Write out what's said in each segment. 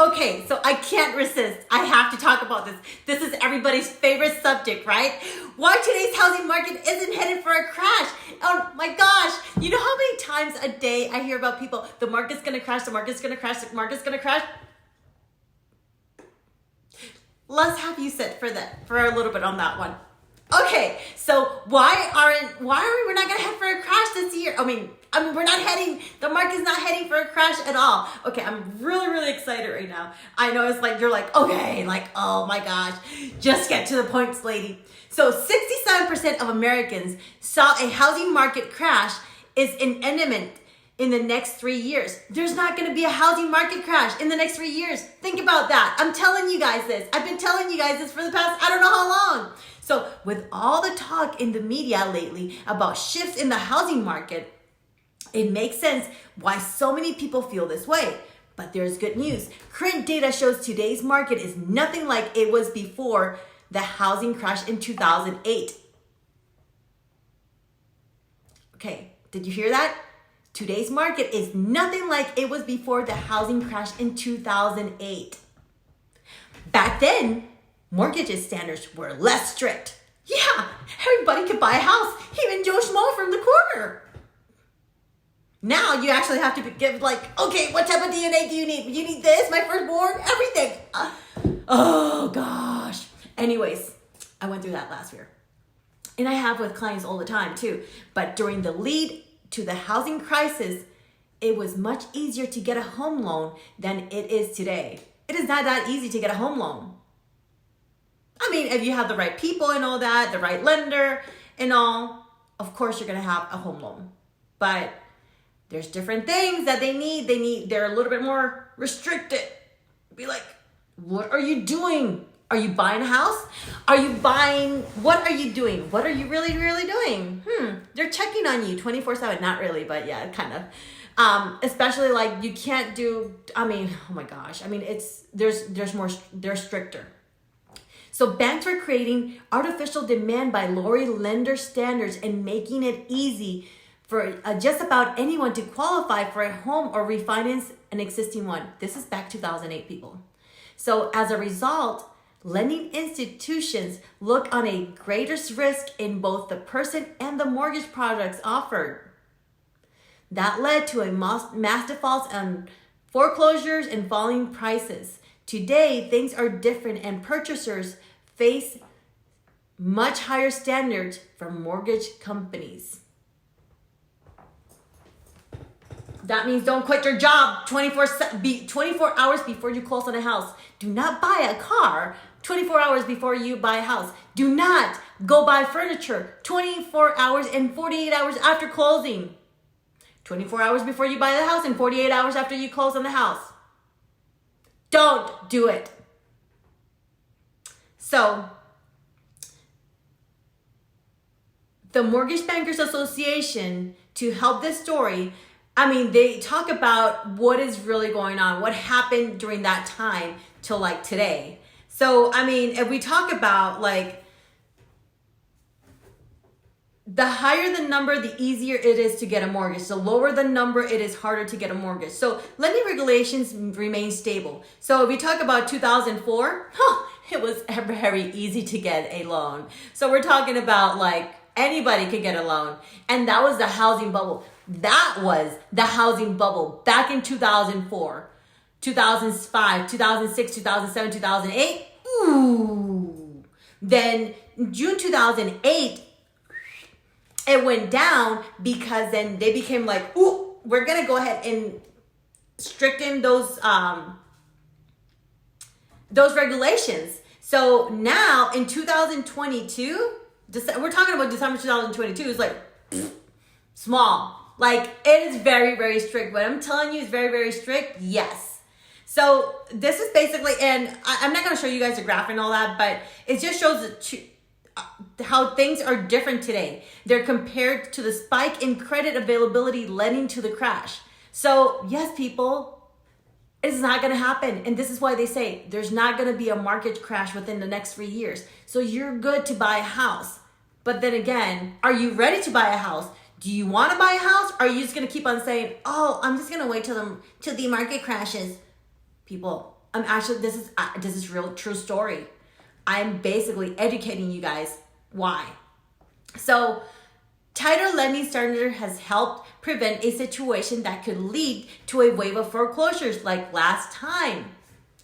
Okay, so I can't resist. I have to talk about this. This is everybody's favorite subject, right? Why today's housing market isn't headed for a crash. Oh my gosh. You know how many times a day I hear about people, the market's gonna crash, the market's gonna crash, the market's gonna crash? Let's have you sit for a little bit on that one. Okay, so why are we not gonna head for a crash this year? I mean, we're not heading, the market's not heading for a crash at all. Okay, I'm really, really excited right now. I know it's like, you're like, okay, like, oh my gosh, just get to the points, lady. So 67% of Americans saw a housing market crash is imminent in the next 3 years. There's not gonna be a housing market crash in the next 3 years. Think about that. I'm telling you guys this. I've been telling you guys this for the past, I don't know how long. So with all the talk in the media lately about shifts in the housing market, it makes sense why so many people feel this way. But there's good news. Current data shows today's market is nothing like it was before the housing crash in 2008. Okay, did you hear that? Today's market is nothing like it was before the housing crash in 2008. Back then, mortgage standards were less strict. Yeah, everybody could buy a house, even Joe Schmo from the corner. Now you actually have to give like, okay, what type of DNA do you need? You need this, my firstborn, everything. Oh gosh. Anyways, I went through that last year. And I have with clients all the time too. But during the lead to the housing crisis, it was much easier to get a home loan than it is today. It is not that easy to get a home loan. I mean, if you have the right people and all that, the right lender and all, of course you're gonna have a home loan. But there's different things that they need. They're a little bit more restricted. Be like, what are you doing? Are you buying a house? What are you doing? What are you really, really doing? They're checking on you 24/7. Not really, but yeah, kind of. Especially like you can't do, I mean, oh my gosh. I mean, they're stricter. So banks are creating artificial demand by lowering lender standards and making it easy for just about anyone to qualify for a home or refinance an existing one. This is back 2008, people. So as a result, lending institutions look on a greater risk in both the person and the mortgage products offered. That led to a mass defaults and foreclosures and falling prices. Today, things are different and purchasers face much higher standards from mortgage companies. That means don't quit your job 24 hours before you close on a house. Do not buy a car 24 hours before you buy a house. Do not go buy furniture 24 hours and 48 hours after closing. 24 hours before you buy the house and 48 hours after you close on the house. Don't do it. So, the Mortgage Bankers Association, to help this story, I mean, they talk about what is really going on, what happened during that time till like today. So, I mean, if we talk about like, the higher the number, the easier it is to get a mortgage. The lower the number, it is harder to get a mortgage. So lending regulations remain stable. So if we talk about 2004, it was very easy to get a loan. So we're talking about like anybody could get a loan. And that was the housing bubble. That was the housing bubble back in 2004, 2005, 2006, 2007, 2008. Ooh. Then June 2008, it went down because then they became like, ooh, we're going to go ahead and stricten those regulations. So now in 2022, we're talking about December 2022, it's like small. Like it is very, very strict. What I'm telling you is very, very strict. Yes. So this is basically, and I'm not going to show you guys a graph and all that, but it just shows how things are different today. They're compared to the spike in credit availability leading to the crash. So yes, people, it's not going to happen. And this is why they say there's not going to be a market crash within the next 3 years. So you're good to buy a house. But then again, are you ready to buy a house? Do you want to buy a house? Or are you just going to keep on saying, oh, I'm just going to wait till the market crashes? People, I'm actually, this is real true story. I'm basically educating you guys why. So tighter lending standard has helped prevent a situation that could lead to a wave of foreclosures like last time.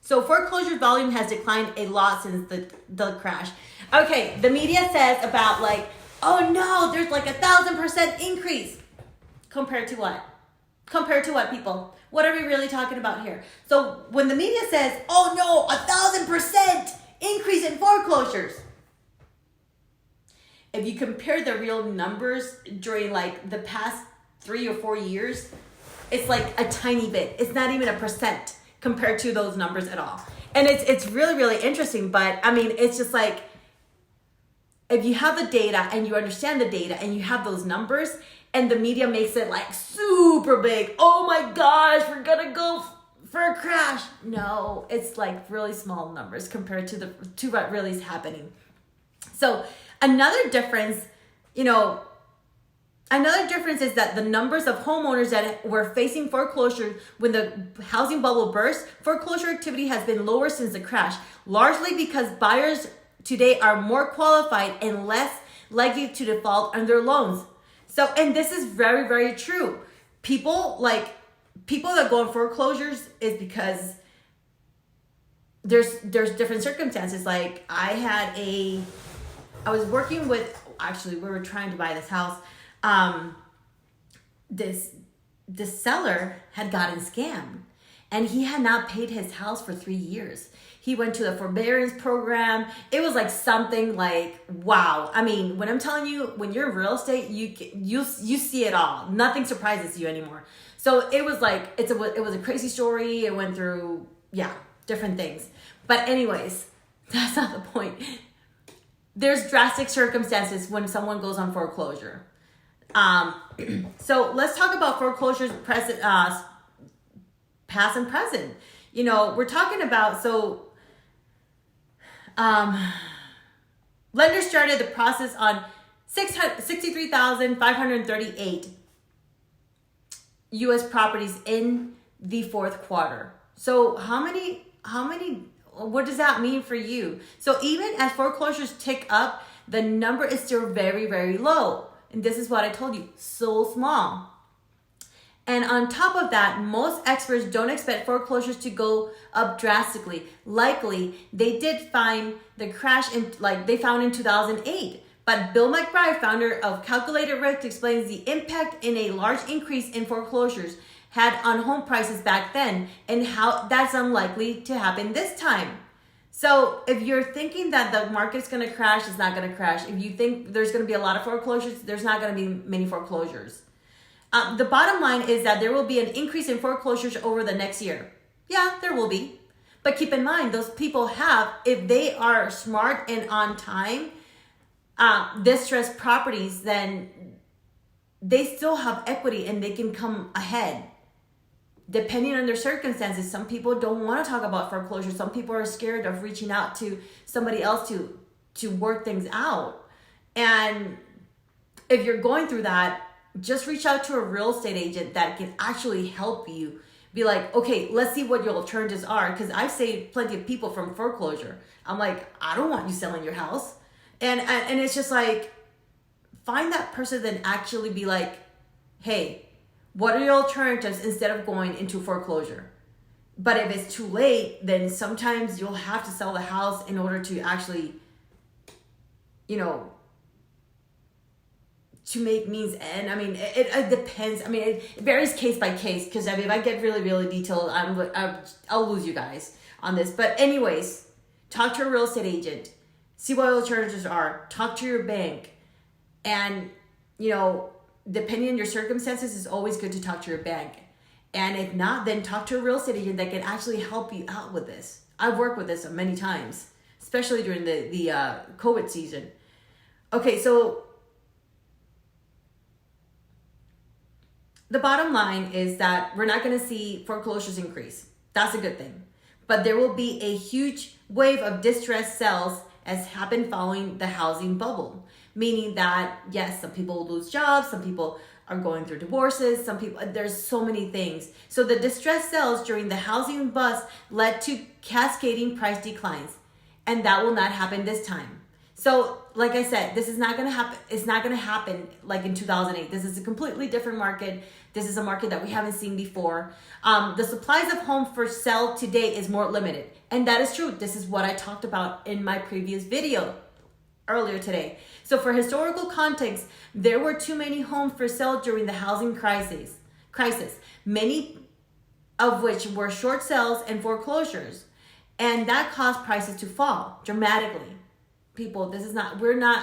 So foreclosure volume has declined a lot since the crash. Okay, the media says about like, oh no, there's like 1,000% increase. Compared to what? Compared to what, people? What are we really talking about here? So when the media says, oh no, 1,000% increase in foreclosures. If you compare the real numbers during like the past 3 or 4 years, it's like a tiny bit. It's not even a percent compared to those numbers at all. And it's really, really interesting. But I mean, it's just like, if you have the data and you understand the data and you have those numbers and the media makes it like super big, oh my gosh, we're gonna go for a crash. No, it's like really small numbers compared to what really is happening. So another difference is that the numbers of homeowners that were facing foreclosure when the housing bubble burst, foreclosure activity has been lower since the crash, largely because buyers today are more qualified and less likely to default on their loans. So, and this is very, very true. People that go in foreclosures is because there's different circumstances. Like I was working with, actually we were trying to buy this house. This seller had gotten scammed and he had not paid his house for 3 years. He went to the forbearance program. It was like something like, wow. I mean, when I'm telling you, when you're in real estate, you see it all. Nothing surprises you anymore. So it was like, it was a crazy story. It went through, different things. But anyways, that's not the point. There's drastic circumstances when someone goes on foreclosure. So let's talk about foreclosures past and present. We're talking about, lenders started the process on 63,538 U.S. properties in the fourth quarter. So how many, what does that mean for you? So even as foreclosures tick up, the number is still very, very low. And this is what I told you, so small. And on top of that, most experts don't expect foreclosures to go up drastically. Likely, they did find the crash they found in 2008. But Bill McBride, founder of Calculated Risk, explains the impact in a large increase in foreclosures had on home prices back then and how that's unlikely to happen this time. So if you're thinking that the market's going to crash, it's not going to crash. If you think there's going to be a lot of foreclosures, there's not going to be many foreclosures. The bottom line is that there will be an increase in foreclosures over the next year. Yeah, there will be. But keep in mind, those people have, if they are smart and on time, distressed properties, then they still have equity and they can come ahead. Depending on their circumstances, some people don't want to talk about foreclosure. Some people are scared of reaching out to somebody else to work things out. And if you're going through that, just reach out to a real estate agent that can actually help you. Be like, okay, let's see what your alternatives are. Because I've saved plenty of people from foreclosure. I'm like, I don't want you selling your house. And it's just like, find that person that actually be like, hey, what are your alternatives instead of going into foreclosure? But if it's too late, then sometimes you'll have to sell the house in order to actually, to make means end. I mean, it depends. I mean, it varies case by case because if I get really, really detailed, I'll lose you guys on this. But anyways, talk to a real estate agent. See what alternatives are. Talk to your bank. And, depending on your circumstances, it's always good to talk to your bank. And if not, then talk to a real estate agent that can actually help you out with this. I've worked with this many times, especially during the COVID season. Okay, so the bottom line is that we're not going to see foreclosures increase. That's a good thing. But there will be a huge wave of distressed sales as happened following the housing bubble. Meaning that, yes, some people will lose jobs, some people are going through divorces. Some people, there's so many things. So the distressed sales during the housing bust led to cascading price declines. And that will not happen this time. So like I said, this is not going to happen. It's not going to happen like in 2008. This is a completely different market. This is a market that we haven't seen before. The supplies of homes for sale today is more limited. And that is true. This is what I talked about in my previous video earlier today. So for historical context, there were too many homes for sale during the housing crisis, many of which were short sales and foreclosures. And that caused prices to fall dramatically. People,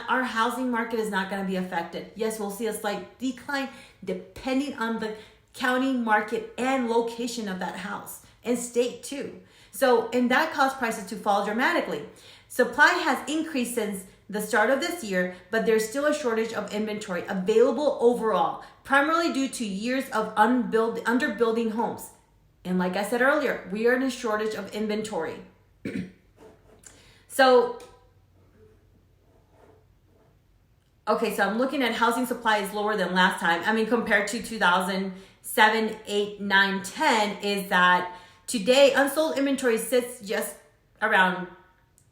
our housing market is not going to be affected. Yes, we'll see a slight decline depending on the county, market, and location of that house and state too. So, and that caused prices to fall dramatically. Supply has increased since the start of this year, but there's still a shortage of inventory available overall, primarily due to years of underbuilding homes. And like I said earlier, we are in a shortage of inventory. So I'm looking at housing supply is lower than last time. I mean, compared to 2007, 8, 9, 10, is that today unsold inventory sits just around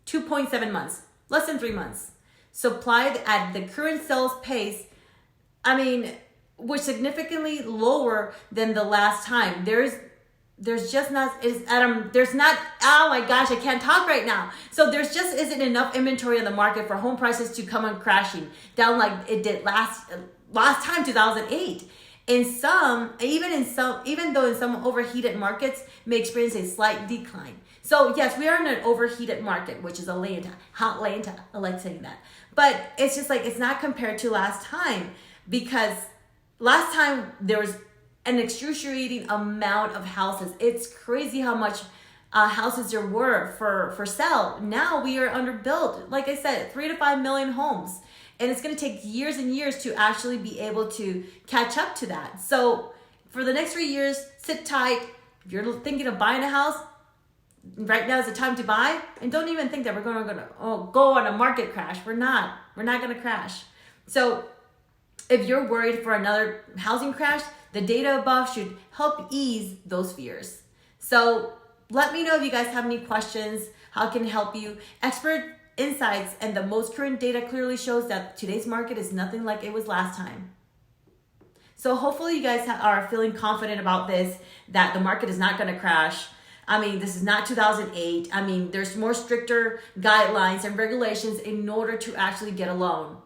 2.7 months, less than 3 months. Supplied at the current sales pace, which significantly lower than the last time. Oh my gosh, I can't talk right now. So there's just isn't enough inventory in the market for home prices to come on crashing down like it did last time, 2008. Even though in some overheated markets may experience a slight decline. So yes, we are in an overheated market, which is Atlanta, hot Atlanta. I like saying that. But it's just like, it's not compared to last time, because last time there was an excruciating amount of houses. It's crazy how much houses there were for sale. Now we are underbuilt. Like I said, 3 to 5 million homes. And it's going to take years and years to actually be able to catch up to that. So for the next 3 years, sit tight. If you're thinking of buying a house, right now is the time to buy. And don't even think that we're going to go on a market crash. We're not going to crash. So if you're worried for another housing crash, the data above should help ease those fears. So let me know if you guys have any questions, how I can help you. Expert insights and the most current data clearly shows that today's market is nothing like it was last time. So hopefully you guys are feeling confident about this, that the market is not going to crash. This is not 2008. There's more stricter guidelines and regulations in order to actually get a loan.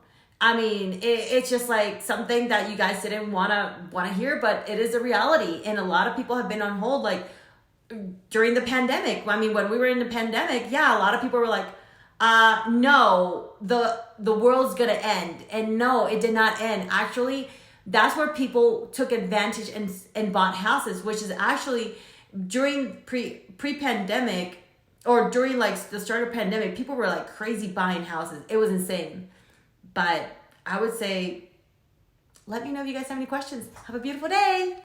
It's just like something that you guys didn't want to hear, but it is a reality. And a lot of people have been on hold, like during the pandemic. When we were in the pandemic, yeah, a lot of people were like, no, the world's going to end. And no, it did not end. Actually, that's where people took advantage and bought houses, which is actually during pre-pandemic or during like the start of pandemic, people were like crazy buying houses. It was insane. But I would say, let me know if you guys have any questions. Have a beautiful day.